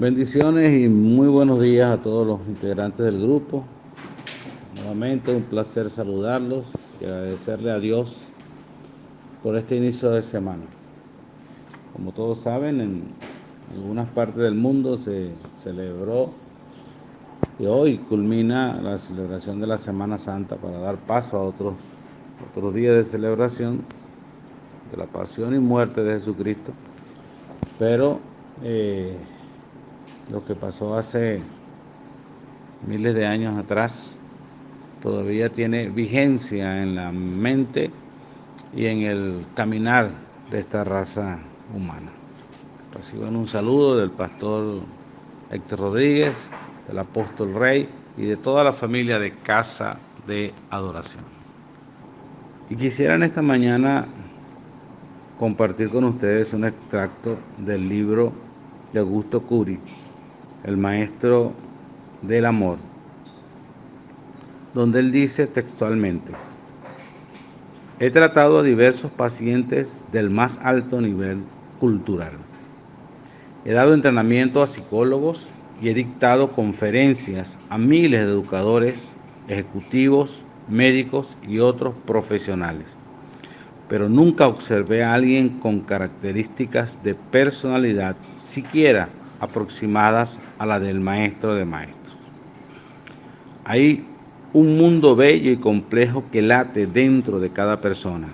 Bendiciones y muy buenos días a todos los integrantes del grupo. Nuevamente un placer saludarlos y agradecerle a Dios por este inicio de semana. Como todos saben, en algunas partes del mundo se celebró y hoy culmina la celebración de la Semana Santa para dar paso a otros días de celebración de la pasión y muerte de Jesucristo. Pero lo que pasó hace miles de años atrás todavía tiene vigencia en la mente y en el caminar de esta raza humana. Reciban un saludo del pastor Héctor Rodríguez, del apóstol Rey y de toda la familia de Casa de Adoración. Y quisiera en esta mañana compartir con ustedes un extracto del libro de Augusto Curi, El Maestro del Amor, donde él dice textualmente: he tratado a diversos pacientes del más alto nivel cultural. He dado entrenamiento a psicólogos y he dictado conferencias a miles de educadores, ejecutivos, médicos y otros profesionales. Pero nunca observé a alguien con características de personalidad siquiera aproximadas a la del maestro de maestros. Hay un mundo bello y complejo que late dentro de cada persona.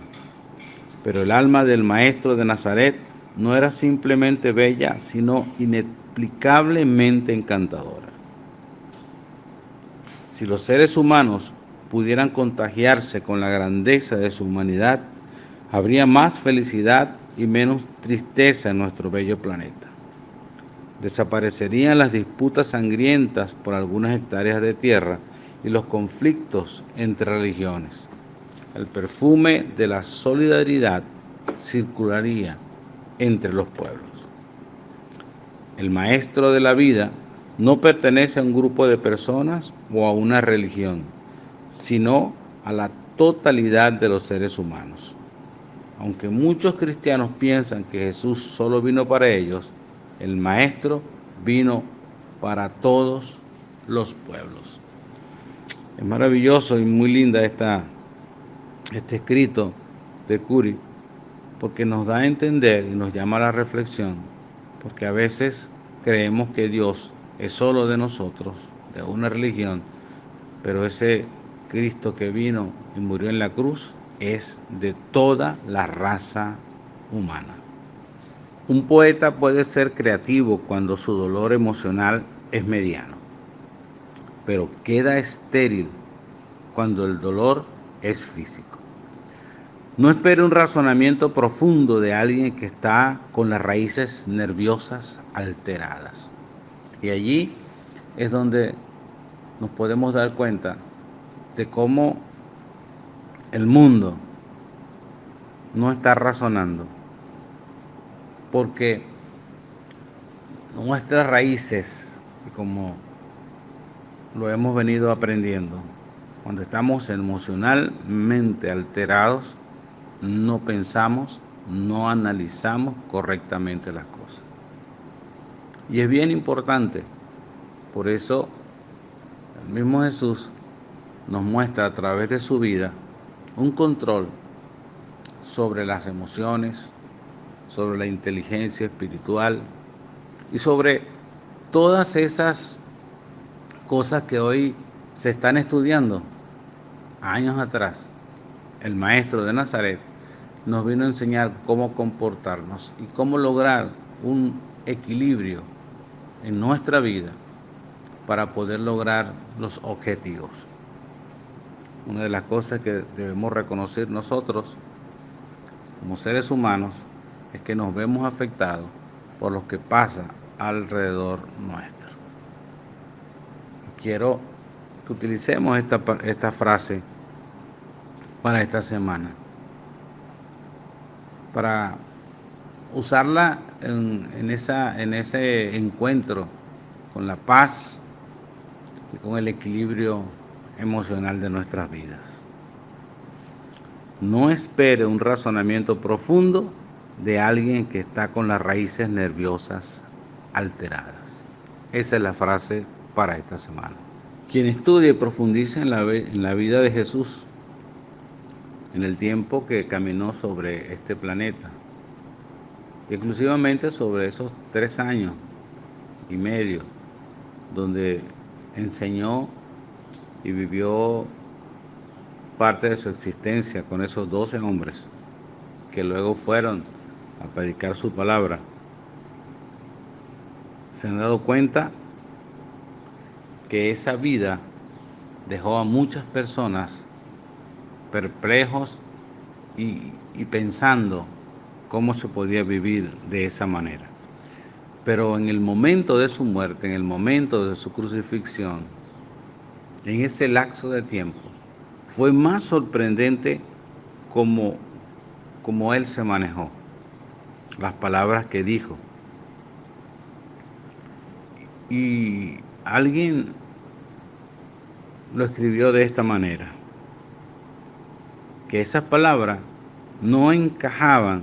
Pero el alma del maestro de Nazaret no era simplemente bella, sino inexplicablemente encantadora. Si los seres humanos pudieran contagiarse con la grandeza de su humanidad, habría más felicidad y menos tristeza en nuestro bello planeta. Desaparecerían las disputas sangrientas por algunas hectáreas de tierra y los conflictos entre religiones. El perfume de la solidaridad circularía entre los pueblos. El maestro de la vida no pertenece a un grupo de personas o a una religión, sino a la totalidad de los seres humanos. Aunque muchos cristianos piensan que Jesús solo vino para ellos, el maestro vino para todos los pueblos. Es maravilloso y muy linda este escrito de Curi, porque nos da a entender y nos llama a la reflexión, porque a veces creemos que Dios es solo de nosotros, de una religión, pero ese Cristo que vino y murió en la cruz es de toda la raza humana. Un poeta puede ser creativo cuando su dolor emocional es mediano, pero queda estéril cuando el dolor es físico. No espere un razonamiento profundo de alguien que está con las raíces nerviosas alteradas. Y allí es donde nos podemos dar cuenta de cómo el mundo no está razonando, porque nuestras raíces, como lo hemos venido aprendiendo, cuando estamos emocionalmente alterados, no pensamos, no analizamos correctamente las cosas. Y es bien importante, por eso el mismo Jesús nos muestra a través de su vida un control sobre las emociones, sobre la inteligencia espiritual y sobre todas esas cosas que hoy se están estudiando. Años atrás, el maestro de Nazaret nos vino a enseñar cómo comportarnos y cómo lograr un equilibrio en nuestra vida para poder lograr los objetivos. Una de las cosas que debemos reconocer nosotros como seres humanos es que nos vemos afectados por lo que pasa alrededor nuestro. Quiero que utilicemos esta frase para esta semana, para usarla en ese encuentro con la paz y con el equilibrio emocional de nuestras vidas. No espere un razonamiento profundo de alguien que está con las raíces nerviosas alteradas. Esa es la frase para esta semana. Quien estudia y profundiza en la vida de Jesús, en el tiempo que caminó sobre este planeta, exclusivamente sobre esos 3 años y medio, donde enseñó y vivió parte de su existencia con esos 12 hombres que luego fueron a predicar su palabra, se han dado cuenta que esa vida dejó a muchas personas perplejos y pensando cómo se podía vivir de esa manera. Pero en el momento de su muerte, en el momento de su crucifixión, en ese lapso de tiempo, fue más sorprendente como él se manejó, las palabras que dijo. Y alguien lo escribió de esta manera, que esas palabras no encajaban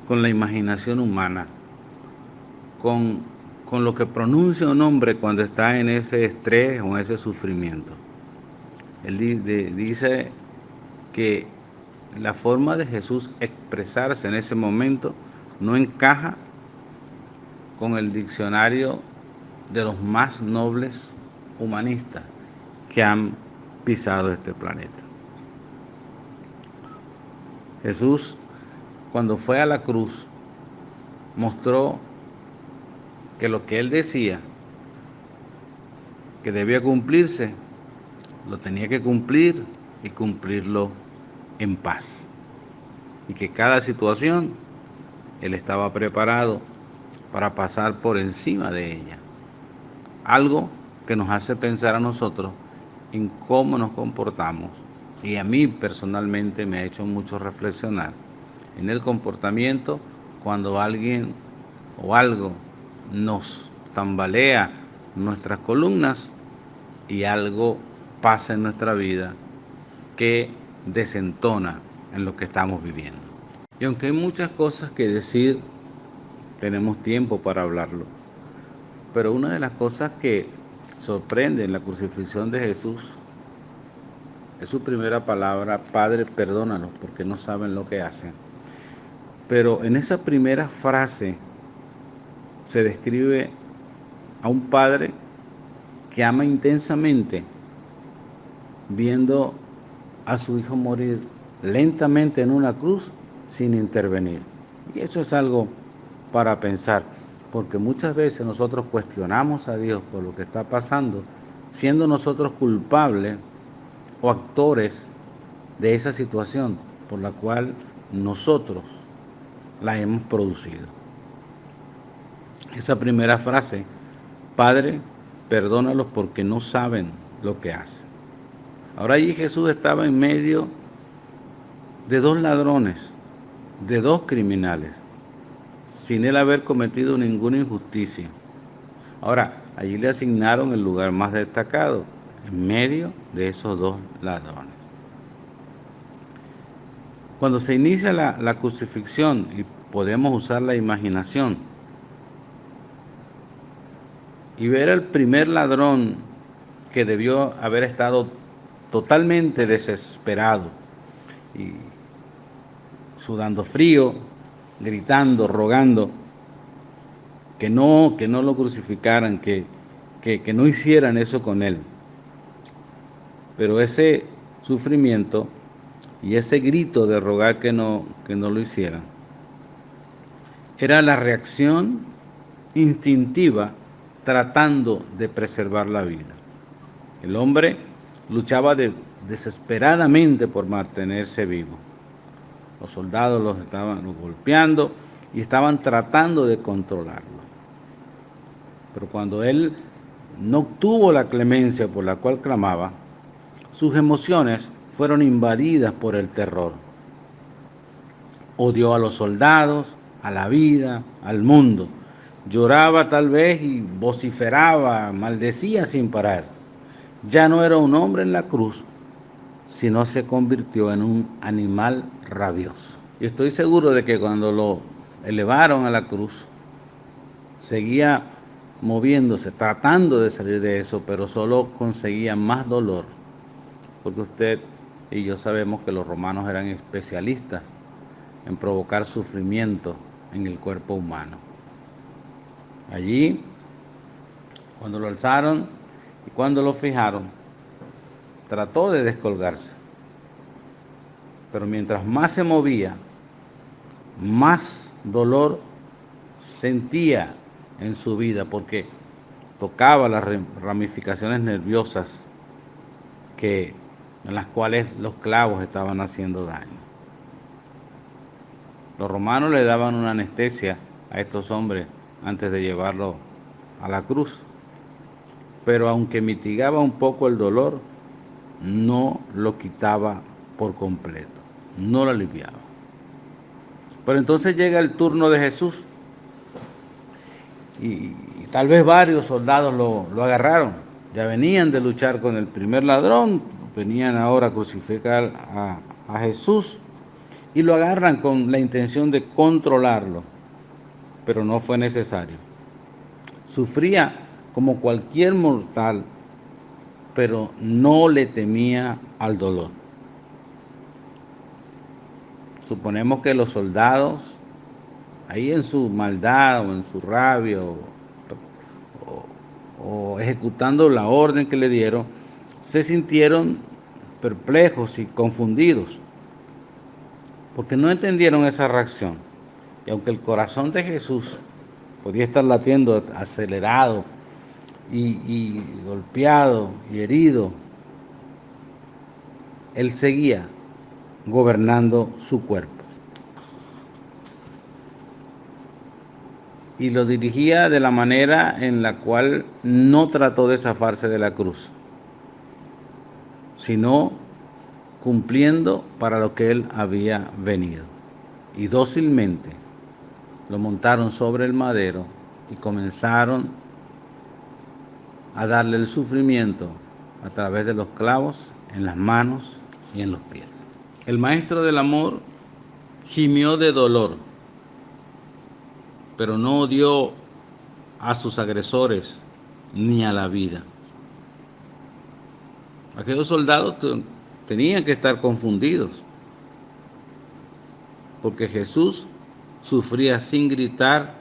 con la imaginación humana, con lo que pronuncia un hombre cuando está en ese estrés o en ese sufrimiento. Él dice que la forma de Jesús expresarse en ese momento no encaja con el diccionario de los más nobles humanistas que han pisado este planeta. Jesús, cuando fue a la cruz, mostró que lo que él decía que debía cumplirse, lo tenía que cumplir y cumplirlo en paz. Y que cada situación él estaba preparado para pasar por encima de ella. Algo que nos hace pensar a nosotros en cómo nos comportamos. Y a mí personalmente me ha hecho mucho reflexionar en el comportamiento cuando alguien o algo nos tambalea nuestras columnas y algo pasa en nuestra vida que desentona en lo que estamos viviendo. Y aunque hay muchas cosas que decir, tenemos tiempo para hablarlo. Pero una de las cosas que sorprende en la crucifixión de Jesús es su primera palabra: Padre, perdónalos porque no saben lo que hacen. Pero en esa primera frase se describe a un padre que ama intensamente viendo a su hijo morir lentamente en una cruz sin intervenir. Y eso es algo para pensar, porque muchas veces nosotros cuestionamos a Dios por lo que está pasando, siendo nosotros culpables o actores de esa situación por la cual nosotros la hemos producido. Esa primera frase: Padre, perdónalos porque no saben lo que hacen. Ahora allí Jesús estaba en medio de 2 ladrones, de 2 criminales, sin él haber cometido ninguna injusticia. Ahora, allí le asignaron el lugar más destacado, en medio de esos 2 ladrones. Cuando se inicia la crucifixión, y podemos usar la imaginación, y ver al primer ladrón que debió haber estado totalmente desesperado y sudando frío, gritando, rogando que no lo crucificaran, que no hicieran eso con él. Pero ese sufrimiento y ese grito de rogar que no lo hicieran era la reacción instintiva tratando de preservar la vida. El hombre luchaba desesperadamente por mantenerse vivo. Los soldados los estaban golpeando y estaban tratando de controlarlo. Pero cuando él no obtuvo la clemencia por la cual clamaba, sus emociones fueron invadidas por el terror. Odió a los soldados, a la vida, al mundo. Lloraba tal vez y vociferaba, maldecía sin parar. Ya no era un hombre en la cruz, sino se convirtió en un animal rabioso. Y estoy seguro de que cuando lo elevaron a la cruz, seguía moviéndose, tratando de salir de eso, pero solo conseguía más dolor, porque usted y yo sabemos que los romanos eran especialistas en provocar sufrimiento en el cuerpo humano. Allí, cuando lo alzaron y cuando lo fijaron, trató de descolgarse, pero mientras más se movía, más dolor sentía en su vida, porque tocaba las ramificaciones nerviosas en las cuales los clavos estaban haciendo daño. Los romanos le daban una anestesia a estos hombres antes de llevarlo a la cruz, pero aunque mitigaba un poco el dolor, no lo quitaba por completo, no lo aliviaba. Pero entonces llega el turno de Jesús y tal vez varios soldados lo agarraron. Ya venían de luchar con el primer ladrón, venían ahora a crucificar a Jesús y lo agarran con la intención de controlarlo, pero no fue necesario. Sufría como cualquier mortal, pero no le temía al dolor. Suponemos que los soldados, ahí en su maldad o en su rabia o ejecutando la orden que le dieron, se sintieron perplejos y confundidos, porque no entendieron esa reacción. Y aunque el corazón de Jesús podía estar latiendo acelerado y golpeado y herido, él seguía gobernando su cuerpo. Y lo dirigía de la manera en la cual no trató de zafarse de la cruz, sino cumpliendo para lo que él había venido. Y dócilmente lo montaron sobre el madero y comenzaron a darle el sufrimiento a través de los clavos en las manos y en los pies. El maestro del amor gimió de dolor, pero no odió a sus agresores ni a la vida. Aquellos soldados tenían que estar confundidos, porque Jesús sufría sin gritar,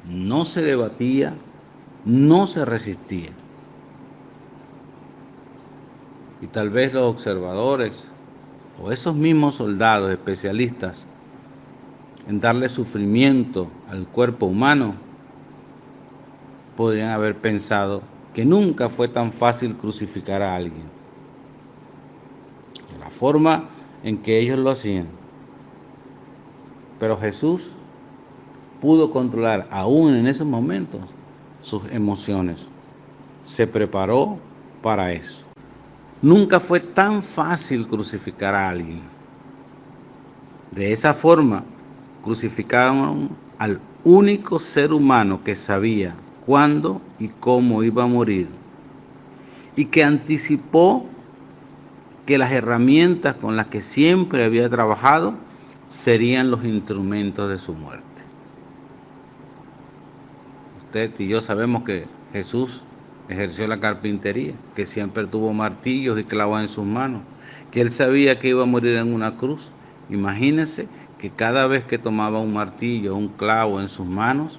no se debatía, no se resistía. Y tal vez los observadores o esos mismos soldados especialistas en darle sufrimiento al cuerpo humano podrían haber pensado que nunca fue tan fácil crucificar a alguien. De la forma en que ellos lo hacían. Pero Jesús pudo controlar aún en esos momentos sus emociones. Se preparó para eso. Nunca fue tan fácil crucificar a alguien. De esa forma, crucificaron al único ser humano que sabía cuándo y cómo iba a morir y que anticipó que las herramientas con las que siempre había trabajado serían los instrumentos de su muerte. Usted y yo sabemos que Jesús ejerció la carpintería, que siempre tuvo martillos y clavos en sus manos, que él sabía que iba a morir en una cruz. Imagínense que cada vez que tomaba un martillo o un clavo en sus manos,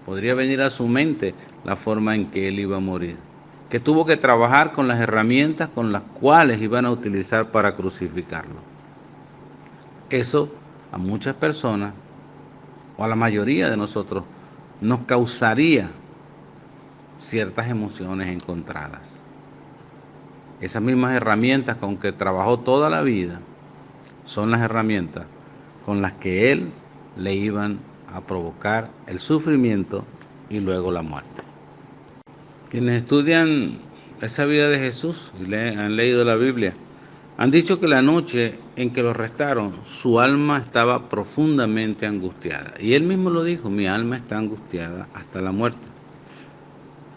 podría venir a su mente la forma en que él iba a morir, que tuvo que trabajar con las herramientas con las cuales iban a utilizar para crucificarlo. Eso a muchas personas, o a la mayoría de nosotros, nos causaría ciertas emociones encontradas. Esas mismas herramientas con que trabajó toda la vida son las herramientas con las que él le iban a provocar el sufrimiento y luego la muerte. Quienes estudian esa vida de Jesús y han leído la Biblia, han dicho que la noche en que lo arrestaron, su alma estaba profundamente angustiada. Y él mismo lo dijo, mi alma está angustiada hasta la muerte.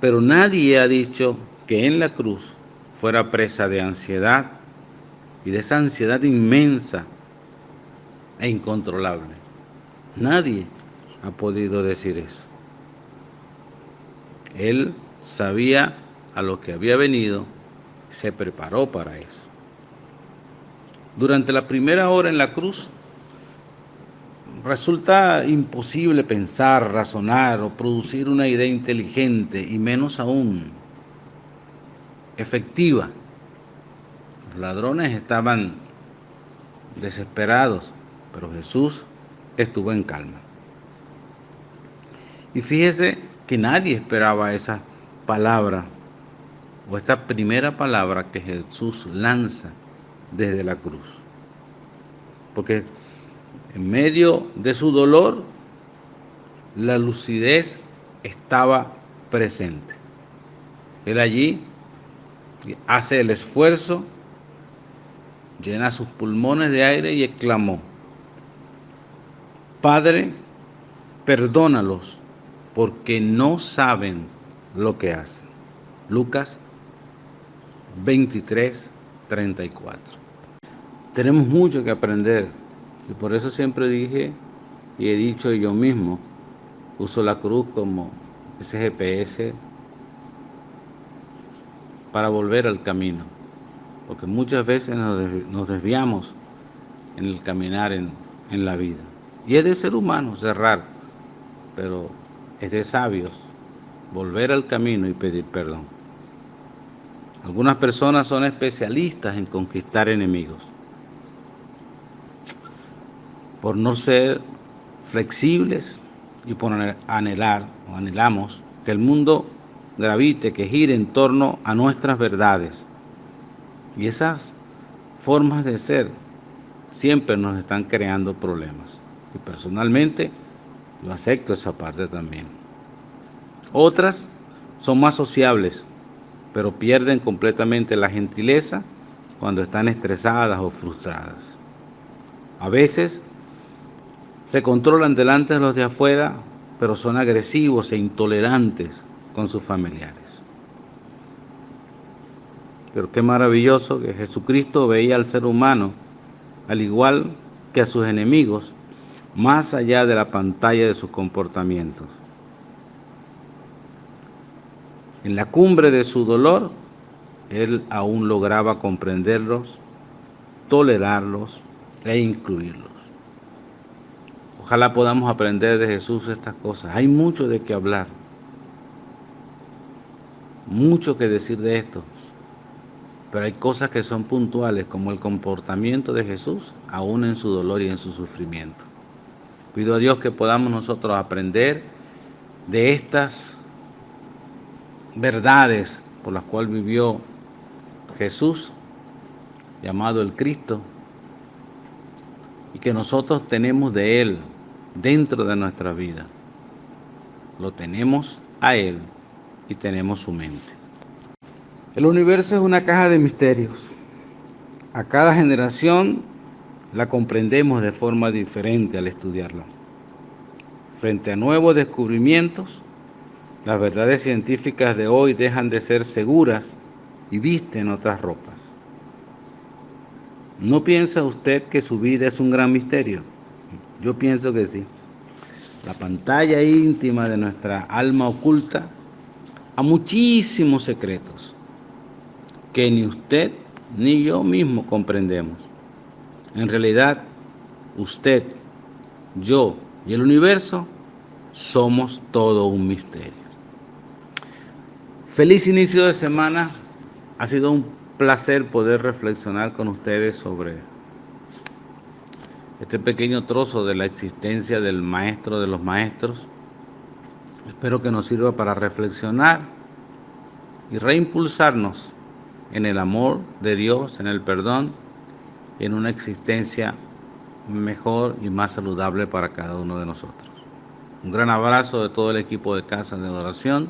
Pero nadie ha dicho que en la cruz fuera presa de ansiedad y de esa ansiedad inmensa e incontrolable. Nadie ha podido decir eso. Él sabía a lo que había venido, se preparó para eso. Durante la primera hora en la cruz, resulta imposible pensar, razonar o producir una idea inteligente y menos aún efectiva. Los ladrones estaban desesperados, pero Jesús estuvo en calma. Y fíjese que nadie esperaba esa palabra o esta primera palabra que Jesús lanza desde la cruz. Porque en medio de su dolor, la lucidez estaba presente. Él allí hace el esfuerzo, llena sus pulmones de aire y exclamó: Padre, perdónalos, porque no saben lo que hacen. Lucas 23:34. Tenemos mucho que aprender y por eso siempre dije y he dicho yo mismo, uso la cruz como ese GPS para volver al camino, porque muchas veces nos desviamos en el caminar en la vida. Y es de ser humano cerrar, pero es de sabios volver al camino y pedir perdón. Algunas personas son especialistas en conquistar enemigos. Por no ser flexibles y por anhelar o anhelamos que el mundo gravite, que gire en torno a nuestras verdades. Y esas formas de ser siempre nos están creando problemas. Y personalmente yo acepto esa parte también. Otras son más sociables, pero pierden completamente la gentileza cuando están estresadas o frustradas. A veces se controlan delante de los de afuera, pero son agresivos e intolerantes con sus familiares. Pero qué maravilloso que Jesucristo veía al ser humano, al igual que a sus enemigos, más allá de la pantalla de sus comportamientos. En la cumbre de su dolor, Él aún lograba comprenderlos, tolerarlos e incluirlos. Ojalá podamos aprender de Jesús estas cosas. Hay mucho de qué hablar, mucho que decir de esto, pero hay cosas que son puntuales, como el comportamiento de Jesús, aún en su dolor y en su sufrimiento. Pido a Dios que podamos nosotros aprender de estas verdades por las cuales vivió Jesús, llamado el Cristo, y que nosotros tenemos de Él dentro de nuestra vida. Lo tenemos a Él y tenemos su mente. El universo es una caja de misterios. A cada generación la comprendemos de forma diferente al estudiarla. Frente a nuevos descubrimientos, las verdades científicas de hoy dejan de ser seguras y visten otras ropas. ¿No piensa usted que su vida es un gran misterio? Yo pienso que sí. La pantalla íntima de nuestra alma oculta a muchísimos secretos que ni usted ni yo mismo comprendemos. En realidad, usted, yo y el universo somos todo un misterio. Feliz inicio de semana. Ha sido un placer poder reflexionar con ustedes sobre este pequeño trozo de la existencia del Maestro de los Maestros. Espero que nos sirva para reflexionar y reimpulsarnos en el amor de Dios, en el perdón y en una existencia mejor y más saludable para cada uno de nosotros. Un gran abrazo de todo el equipo de Casa de Adoración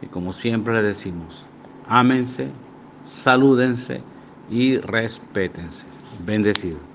y como siempre les decimos, ámense, salúdense y respétense. Bendecido.